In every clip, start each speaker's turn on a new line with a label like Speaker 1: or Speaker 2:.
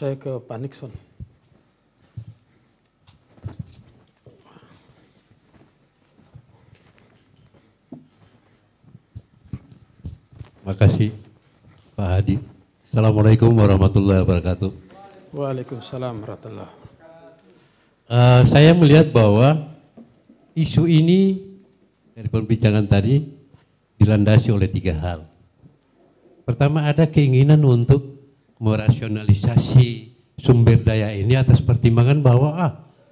Speaker 1: Saya ke Pak Nixon.
Speaker 2: Terima kasih Pak Hadi. Assalamualaikum warahmatullahi wabarakatuh.
Speaker 1: Waalaikumsalam warahmatullahi.
Speaker 2: Saya melihat bahwa isu ini dari perbincangan tadi dilandasi oleh 3 hal. Pertama, ada keinginan untuk merasionalisasi sumber daya ini atas pertimbangan bahwa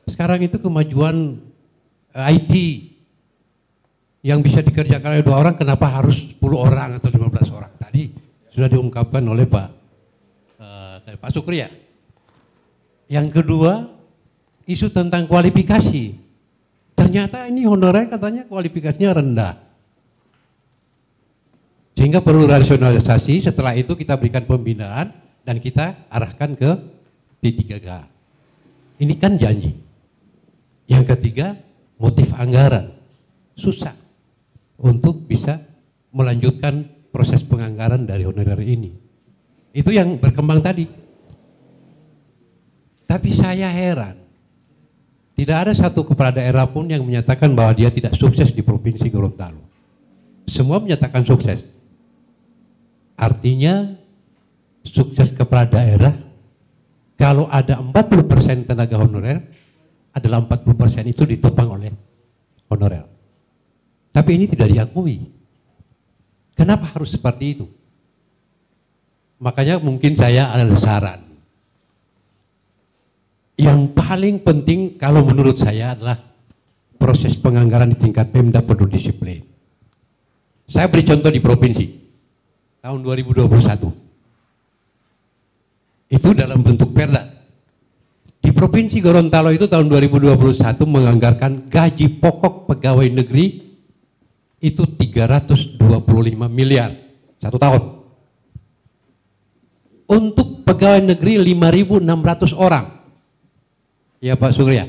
Speaker 2: sekarang itu kemajuan IT yang bisa dikerjakan oleh 2 orang, kenapa harus 10 orang atau 15 orang? Tadi sudah diungkapkan oleh Pak Sukriya. Yang kedua, isu tentang kualifikasi. Ternyata ini honorer katanya kualifikasinya rendah. Sehingga perlu rasionalisasi, setelah itu kita berikan pembinaan dan kita arahkan ke P3K. Ini kan janji. Yang ketiga, motif anggaran. Susah untuk bisa melanjutkan proses penganggaran dari honorer ini. Itu yang berkembang tadi. Tapi saya heran, tidak ada satu kepala daerah pun yang menyatakan bahwa dia tidak sukses di Provinsi Gorontalo. Semua menyatakan sukses. Artinya sukses kepala daerah kalau ada 40% tenaga honorer adalah 40% itu ditopang oleh honorer. Tapi ini tidak diakui. Kenapa harus seperti itu? Makanya mungkin saya ada saran. Yang paling penting kalau menurut saya adalah proses penganggaran di tingkat Pemda perlu disiplin. Saya beri contoh di provinsi tahun 2021. Itu dalam bentuk perda. Di Provinsi Gorontalo itu tahun 2021 menganggarkan gaji pokok pegawai negeri itu 325 miliar 1 tahun. Untuk pegawai negeri 5.600 orang. Ya Pak Surya.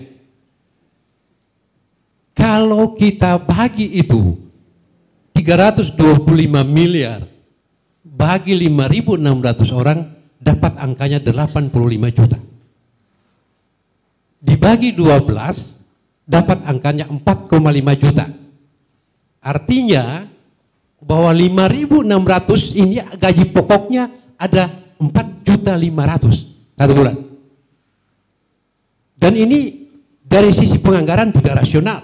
Speaker 2: Kalau kita bagi itu 325 miliar bagi 5.600 orang dapat angkanya 85 juta. Dibagi 12 dapat angkanya 4,5 juta. Artinya bahwa 5.600 ini gaji pokoknya ada 4.500.000 satu bulan. Dan ini dari sisi penganggaran tidak rasional.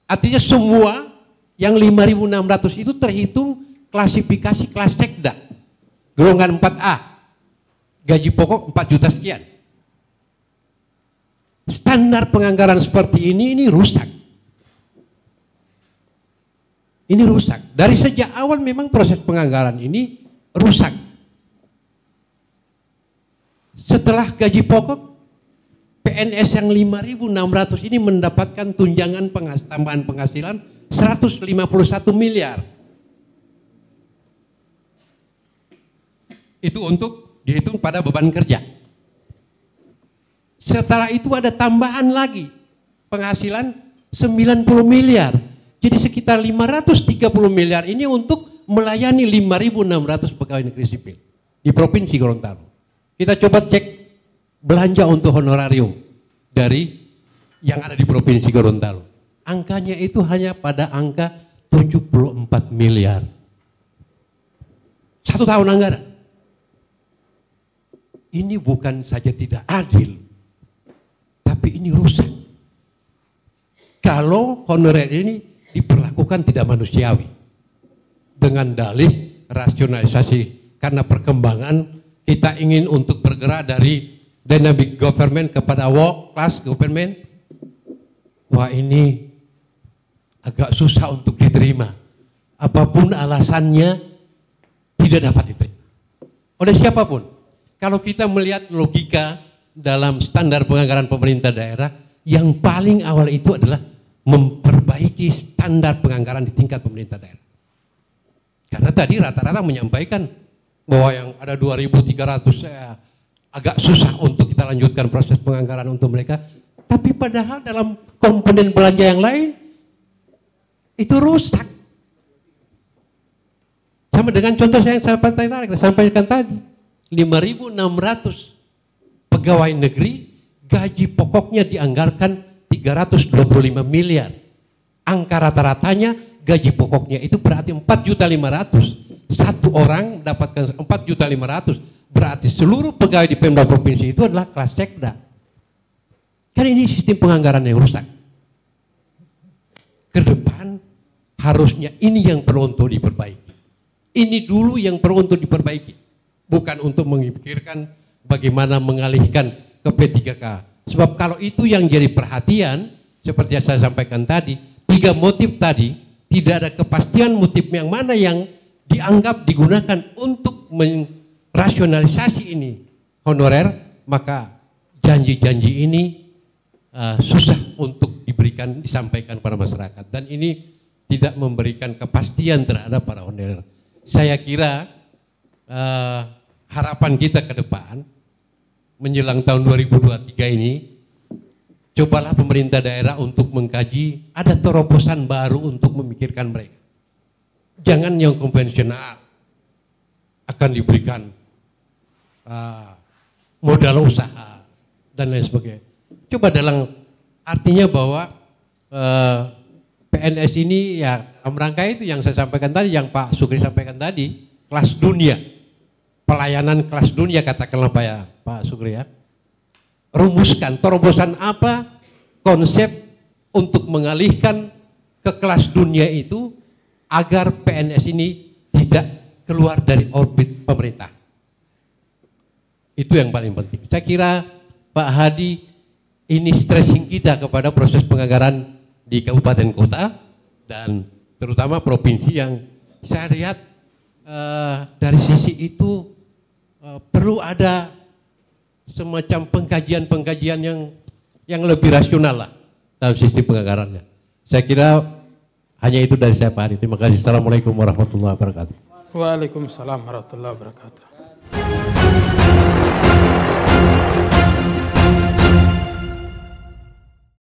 Speaker 2: Artinya semua yang 5.600 itu terhitung klasifikasi kelas sekda. Golongan 4A. Gaji pokok 4 juta sekian. Standar penganggaran seperti ini rusak. Ini rusak. Dari sejak awal memang proses penganggaran ini rusak. Setelah gaji pokok, PNS yang 5.600 ini mendapatkan tunjangan tambahan penghasilan 151 miliar. Itu untuk dihitung pada beban kerja. Setelah itu ada tambahan lagi penghasilan 90 miliar. Jadi sekitar 530 miliar ini untuk melayani 5.600 pegawai negeri sipil di Provinsi Gorontalo. Kita coba cek belanja untuk honorarium dari yang ada di Provinsi Gorontalo. Angkanya itu hanya pada angka 74 miliar. 1 tahun anggaran. Ini bukan saja tidak adil, tapi ini rusak. Kalau honorer ini diperlakukan tidak manusiawi dengan dalih rasionalisasi karena perkembangan kita ingin untuk bergerak dari dynamic government kepada world class government. Wah, ini agak susah untuk diterima. Apapun alasannya tidak dapat diterima oleh siapapun. Kalau kita melihat logika dalam standar penganggaran pemerintah daerah, yang paling awal itu adalah memperbaiki standar penganggaran di tingkat pemerintah daerah. Karena tadi rata-rata menyampaikan bahwa yang ada 2.300 agak susah untuk kita lanjutkan proses penganggaran untuk mereka. Tapi padahal dalam komponen belanja yang lain itu rusak. Sama dengan contoh yang saya sampaikan tadi. 5.600 pegawai negeri gaji pokoknya dianggarkan 325 miliar. Angka rata-ratanya gaji pokoknya itu berarti 4.500.000. Satu orang mendapatkan 4.500.000. Berarti seluruh pegawai di Pemda provinsi itu adalah kelas sekda. Kan ini sistem penganggaran yang rusak. Ke depan harusnya ini yang perlu untuk diperbaiki. Ini dulu yang perlu untuk diperbaiki. Bukan untuk memikirkan bagaimana mengalihkan ke P3K. Sebab kalau itu yang jadi perhatian, seperti yang saya sampaikan tadi, 3 motif tadi, tidak ada kepastian motif yang mana yang dianggap digunakan untuk merasionalisasi ini honorer, maka janji-janji ini susah untuk diberikan, disampaikan pada masyarakat. Dan ini tidak memberikan kepastian terhadap para honorer. Saya kira harapan kita ke depan menjelang tahun 2023 ini, cobalah pemerintah daerah untuk mengkaji, ada terobosan baru untuk memikirkan mereka. Jangan yang konvensional akan diberikan modal usaha dan lain sebagainya. Coba dalam artinya bahwa PNS ini ya merangka itu yang saya sampaikan tadi, yang Pak Sukri sampaikan tadi, kelas dunia, pelayanan kelas dunia katakanlah Pak Sukri ya. Rumuskan terobosan apa konsep untuk mengalihkan ke kelas dunia itu agar PNS ini tidak keluar dari orbit pemerintah. Itu yang paling penting. Saya kira Pak Hadi, ini stressing kita kepada proses penganggaran di kabupaten kota dan terutama provinsi yang saya lihat dari sisi itu perlu ada semacam pengkajian yang lebih rasional lah dalam sistem penganggarannya. Saya kira hanya itu dari saya Pak Hadi. Terima kasih. Assalamualaikum warahmatullahi wabarakatuh.
Speaker 1: Waalaikumsalam warahmatullahi wabarakatuh.